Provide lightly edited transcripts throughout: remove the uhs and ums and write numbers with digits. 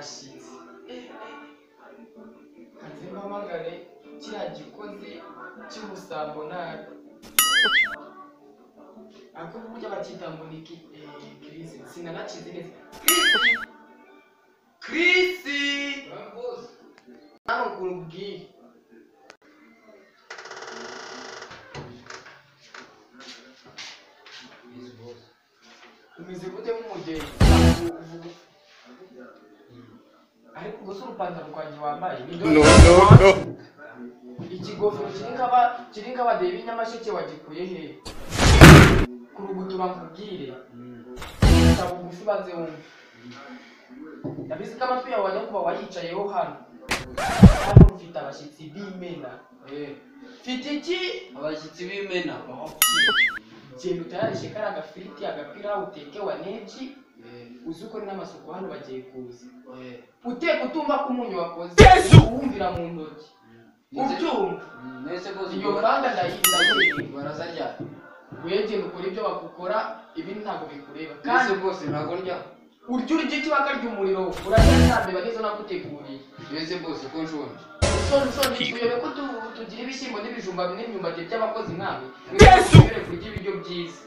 abashitsi kazimpamagare kiriya gikozi cy'ubusambo nabi ako burya bakita ngo ni Chris sinanakizi neza Chris hano kurubwira umeze gute nk'umugeni ariko gusa urupantaro rwanjye wambaye no ikigofero kiri nk'abadeye b'inyamasheke wagikuye he kurugutura nkubwire saba ugufi banze wumve ndabizi ko amatwi yawe wajya kuba wayicayeho hano ufite abashyitsi b'imena mfite iki abashyitsi b'imena genda utayarishe kari agafiriti agapira uteke waneji uzi uko n'amasuku hano bagiye kuza uteka utumva ko umunyu wakoze uwumvira mu ntoki ubyumva iyo kanga ndayiye barazarya wegenda ukora ibyo bakukora ibindi ntabwo bikureba kandi rwose ntabwo ndya urya iki bakarya umuriro urarya ntabwo nizo naguteguriye mbese rwose ko nshonje tuyobe ko tugira ibishyimbo n'ibijumba n'imyumbati by'abakozi nkawe mwere kurya ibiryo byiza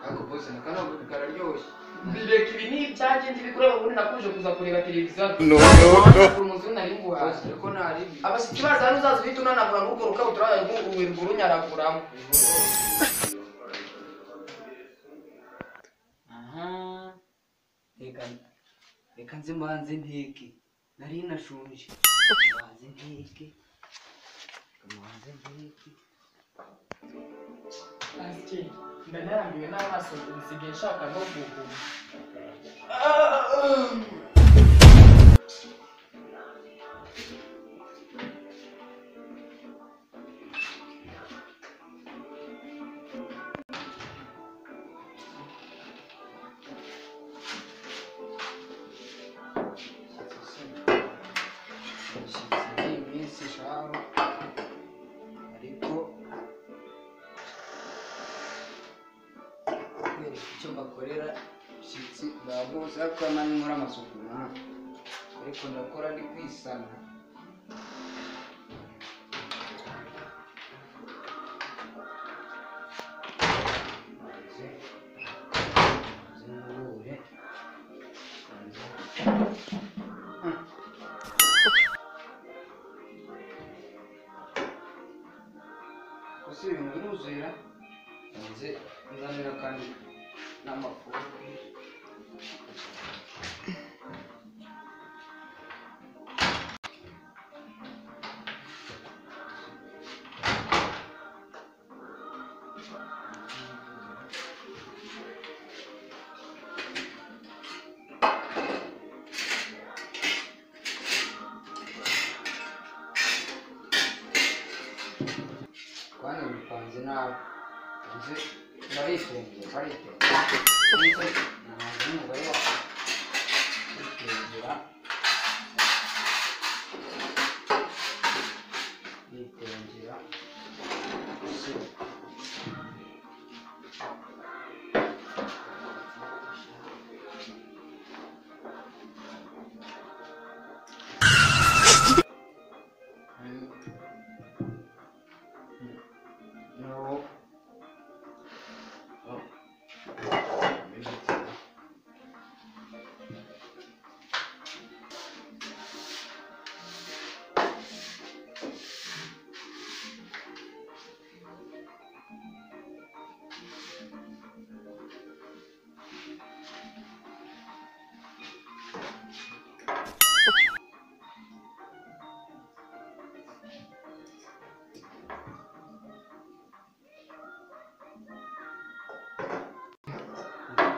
ariko bose nakanavuga kararyoshye bireka ibi ni ibyagenze bikureba ubundi nakuje kuza kureba televiziyo umunsi nari nguhaye ariko ntari abashyitsi baza hano uzaza uhita unanagura n'urwo rukabutura wirirwa urunyaraguramo reka nze mbanze nteke nari nashonje mbanze nteke asike ndanarambiwe n'amaso nsigaye nshaka no guhuma icyo bakorera shitsi babose akana nkora amasuku ariko ndakora ndi kwisana gusa ibintu biruzura nze nzanira kandi n'amafuru kandi bipanze nabi nze barifungura barifungura umugore wawe yitengera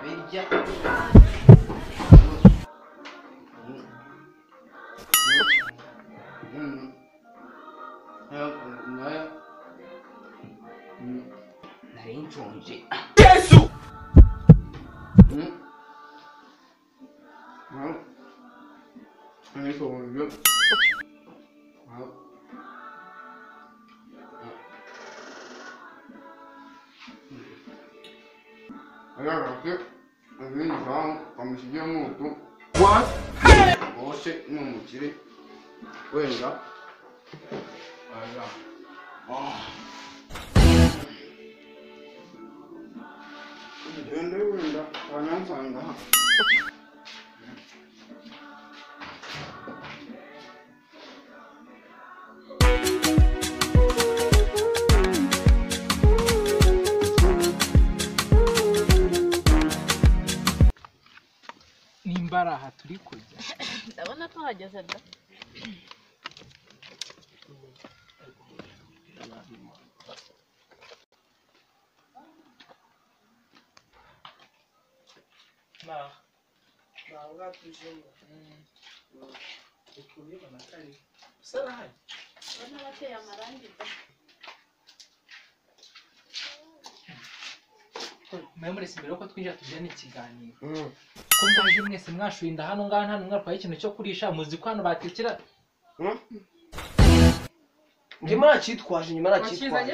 birya nari nshonje Yesu What? se n'umukire wenda ugende wenda wanansanga nimba ari aha turi kujya ndabona tuhageze da urabona bateye amarangi da mwemurese imbere yuko twinjira tugirane ikiganiro ko mwaje mwese mwashurinda hano ngaha nta n'umwe atwaye ikintu cyo kurisha muzi ko hano batekera Njema nakitwaje nyuma nakitwaje.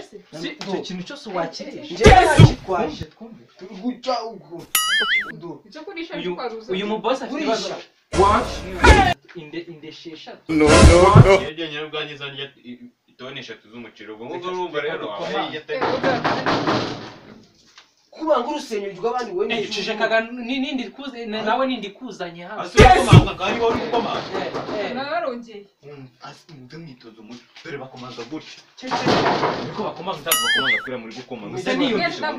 icyo kintu cyose wakirisha Njema nakitwaje. twumve Guca ugo. icyo kurisha twaruza uyu mubosi afite ibibazo inde esheshatu yegenye n'ubwangiza ndya itoni 3 z'umuceri ubwo ngubwo urumva rero Kuba ngo urusenyo rw'abandi we ni icishekaga nindi kuze nawe nindi kuzanye hano asubira kandi wari ukomanga narongeye mve mwitozo muto dore bakomaza gutya niko bakomanga bakomanga kuri muri gukoma gusa niyumvisha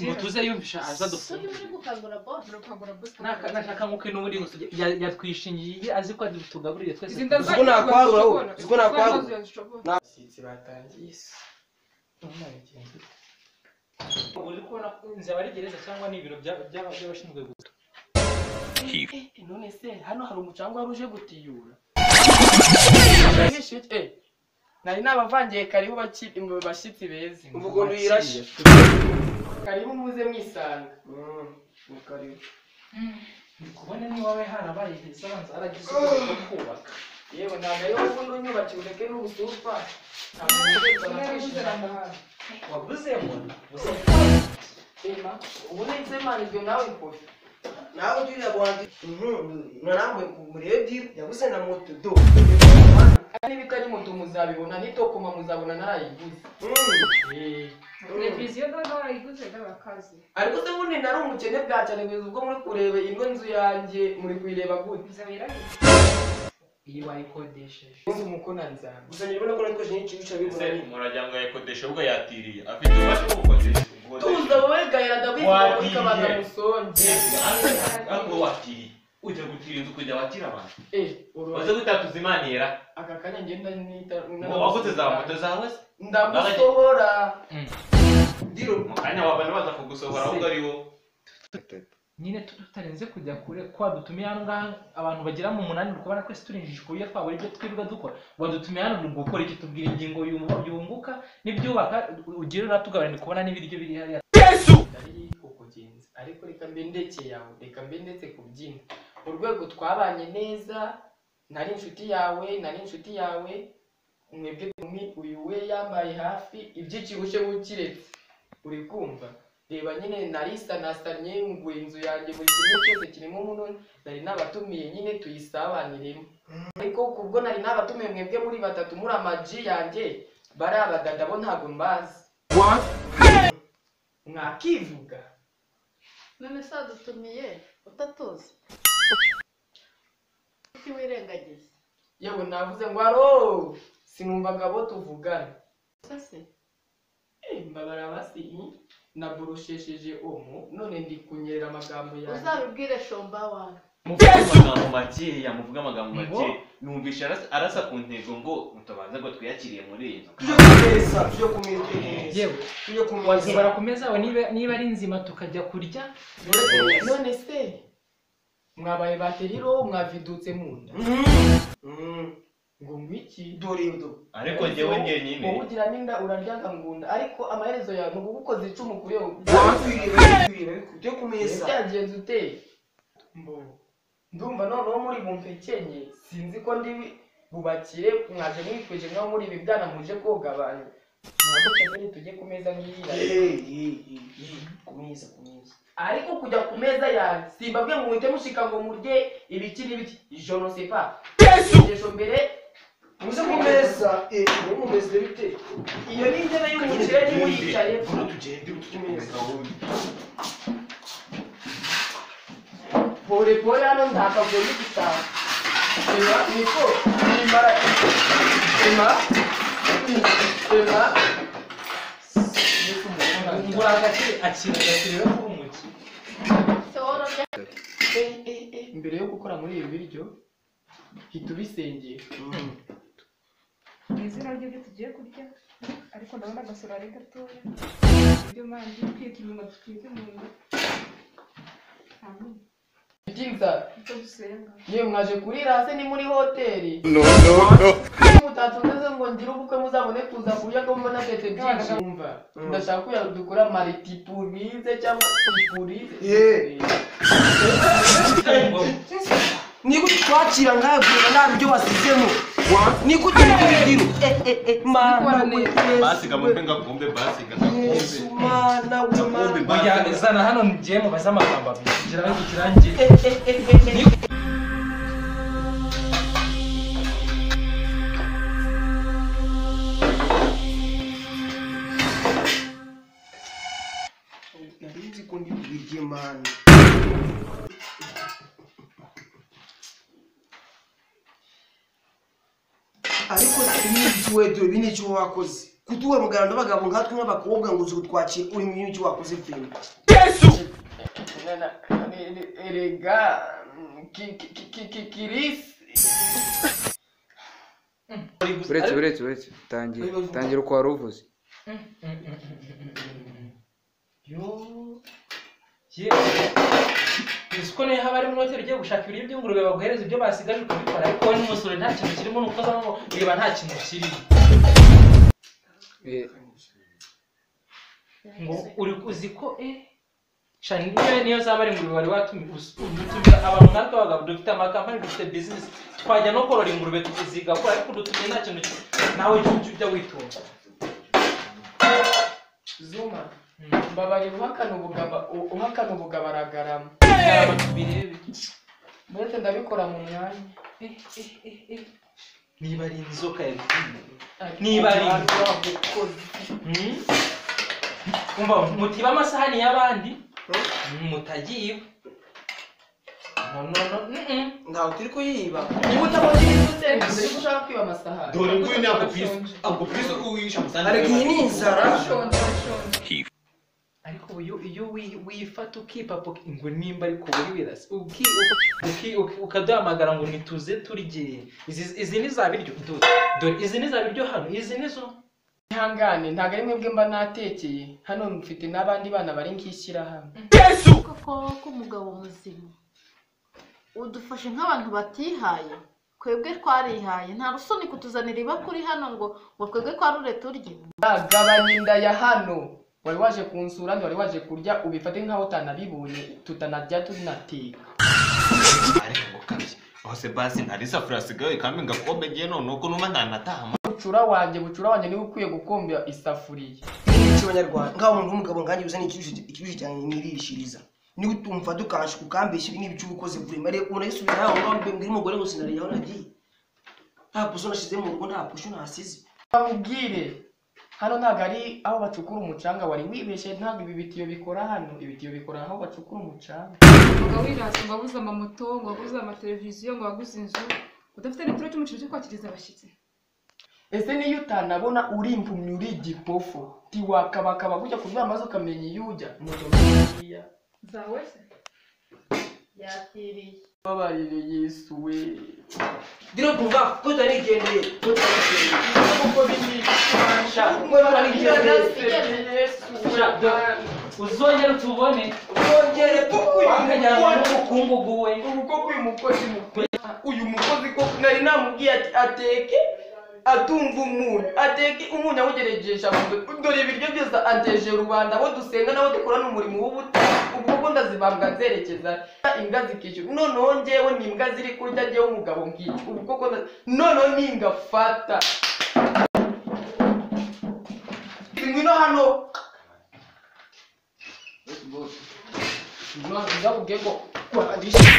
mutuze yumvisha aza soni muri gukangura boss nashaka nkuko n'ubundi yatwishingiye azi ko tugaburire twese Uziko nakwarura wowe. Uziko nakwarura. sitsi batangiye uri kubona inzira bari gereza cyangwa ni ibiro by'abashinzwe guto none se hano hari umucanga wari uje gutiyura nari nabavangiye karibu bashyitsi beza Uvugo nuyirashye. karibu muze mwisanga Mukaribu. ndi kubona ni wowe harabaye heza banza haragize ubwo bwo kubaka yewe ntabwo ari wowe ubundi unyubakiye ureke n'ubusupa waguzemo ubu nahise manijwe nawe ikofi Nawe turiya bwandi. Naramwe muredi yabuze na moto do. niba itari moto muzabibona n'itokoma muzabona narayiguze televiziyo none warayiguze n'abakazi ariko se bundi nari umukene bwa cyane kugeza ubwo muri kureba ino nzu yanjye muri kuyireba gute bizabirahe iyi wayikodesheje uzi umukona nzana Gusa nyibona ko natwe nyinshi bica bibona. murajya ngo yakodesha ubwo yatiriye afite ububasha bwo gukodesha tuza wowe gahera ndabizwa muri kabaza musonge ariko watiriye ujya gutira inzu kujya watira abantu urubaze waze gutatuza imanira aka kanya ngenda nita wakoze za moto zawe se ndagusohora Diro. mu kanya wabana baza kugusohora ahubwo ari wo nyine tutarenze kujya kure kwa dutumiye hano ngaha abantu bagera mu munani ukubona twese turinjije kuburyo twabura ibyo twibwa dukora wadutumiye hano gukora iki tubwira ingingo yunguka n'ibyubaka ugira uratugabanya kubona n'ibiryo biri hariya ari ukugenza ariko reka mbe ndekeye yawe reka mbe ndetse kubyina urwego twabanye neza nari inshuti yawe mwebwe uyu we yambaye hafi iby'ikirushye wukiretse uri kumva reba nyine narisanasanye ngo inzu yanjye buri kimwe cyose kirimo umuntu nari nabatumiye nyine tuyisabaniremo ariko kubwo nari nabatumiye mwebwe muri batatu muri amaji yanjye bari abadada bo ntabwo mbazi mwakivuga none se wadutumiye utatuzi kuki wirengagiza yewe navuze ngo aro sinumvaga abo tuvugana se mbabara basi naboroshesheje omo none ndi kunyerera amagambo yanjye uzabibwire shomba wawe muvuga amagambo makeya muvuga amagambo make numvisha arasa ku ntego ngo mutabanza ngo twiyakiriye muri iyi nzu Tujye kumeza. yewe Tujye kumeza. wazibara ku meza yawe niba ari nzima tukajya kurya none se mwabaye bateriro mwavidutse mu nda ngo ngwiki Dorindo. ariko njyewe ngenyine wowe ugira n'inda uraryaga ngunda ariko amaherezo yawe ni ugukoza icumu kuri yo Tujye kumeza. byagenze uteye ndumva noneho muri bumpekenye sinzi ko ndi bubakire mwaje mwitweje nkaho muri ibi bwana muje koga abantu ntabwo cyane tujye ku meza nk'iriya kumeza ariko kujya ku meza yanjye simbabwe ngo muhite mushika ngo murye ibiki n'ibiki je ne sais pas yesu mbere muze ku meza ubu mumeze bite iyo ni intebe y'umukire ni muyicaye tugende ku meza pole pole hano ntakagomba gutaha ema niko nimara ema ngura agakire akira ko umuki mbere yo gukora muri ibi biryo hita ubisengera mu izina ry'ibyo tugiye kurya ariko ndabona agasoro ari gatoya ibyo manje twita inyuma twita inyuma amen byiza icyo dusenga yewe mwaje kurira hasi ni muri hoteli mutatunze ngo ngire ubukwe muzabone kuza kurya ko mbona tete byinshi umva ndashaka ko dukora multipurize cyangwa tripurize niko twakira ngaye kugira nta byo wasizemo niko ugenda kubigiro mana we basiga mu mpenga kumbe basiga Yesu mana we mana oya zana hano ngiye mu baza amagambo abiri kugira ngo kirangire nzi ko ndi kubirye mana ariko n'ibyo biniki wakoze kutuwe muganda bagabo nkatwe nk'abakobwa ngo uzi kutwakira uri mu biniki wakoze film Yesu erega kirisi uretse tangira uko wari uvuze Isiko ne haba ari mu hoteli ugiye gushaka ibiryo by'ingurube baguhereza ibyo basigaje ukabikora ariko wowe n'umusore nta kintu kirimo nuko azamo ngo reba nta kintu kirimo ngo uri uzi ko shani niyo zaba ari ingurube wari watumira abantu nkatwe abagabo dufite amakampani dufite business twajya no korora ingurube tukizigakora ariko dutumye nta kintu nawe ujya witonda Zuma mbabarira uhakana ubugabaragarama birebe mbese ndabikora mu mwanya niba ari inzoka niba ari umva mutiba amasahani y'abandi mutagiye ntawe turi kuyiba niba utabona ibintu usenga mbere yuko ushaka kwiba amasahani dore nguyu ni ako pisi uwisha musanga ariko iyi ni inzara ariko iyo wifata ukipapa ngo nimba ariko buri wirasi ukaduhamagara ngo nituze turye izi ni za biryo dore izi ni za biryo hano izi ni zo ihangane ntabwo ari mwebwe mba natekeye hano mfite n'abandi bana bari nk'ishyirahamwe koko k'umugabo muzima udufashe nk'abantu batihaye kwebwe twarihaye nta rusoni kutuzanira ibakuri hano ngo twebwe twarure turye gabanya inda ya hano wari waje kunsura wari waje kurya ubifate nk'aho utanabibonye tutanarya tunateka ariko ngo kabye aho Sebastien ntari safura asigaye kandi ngakombe giye none uko numa ndanatama bucura wanjye niwe ukwiye gukomba isafuriya n'iki banyarwanda ngaho umuntu w'umugabo nganjye uzana ikibishe cyane nirishiriza niwe utumva dukansha kukambesha ibi n'ibicu ukoze vurema rero unayisubira aho ngaho mbwira umugore ngo sinariye aho nagiye nta puso nashize mu rugo nta pusho nasize bamubwire hano ntabwo ari aho bacukura umucanga wari wibeshye ntabwo ibi bitiyo bikora hano ibitiyo bikora aho bacukura umucanga ngo wirase ngo waguze amamoto ngo waguze amateleviziyo ngo waguze inzu udafite n'ituro cy'umuceri cyo kwakiriza abashyitsi ese niyo utanabona uri impumyi uri igipofu tiwakabakaba gujya kubyara maze ukamenya iyo ujya mudomiya zawe se yakiriye babarire Yesu we ndiro kuva ko tarigendeye kuko binisha uzongera tubone uzongere wakajyana n'umukungugu we uko uyu mukozi mukwe uyu mukozi ko nari namubwiye ati ateke atumva umunyu ateke umunyu awugeregesha dore ibiryo byose ateje rubanda abo dusenga nabo dukorana umurimo w'ubuta ubwo ndazibambwa zerekeza imbwa zikishyura noneho njyewe ni imbwa ziri kurya njyewe umugabo nk'iki ubu koko noneho ningafata ngwino hano Yes boss. Ngwino ndakubwiye ngo kwandisha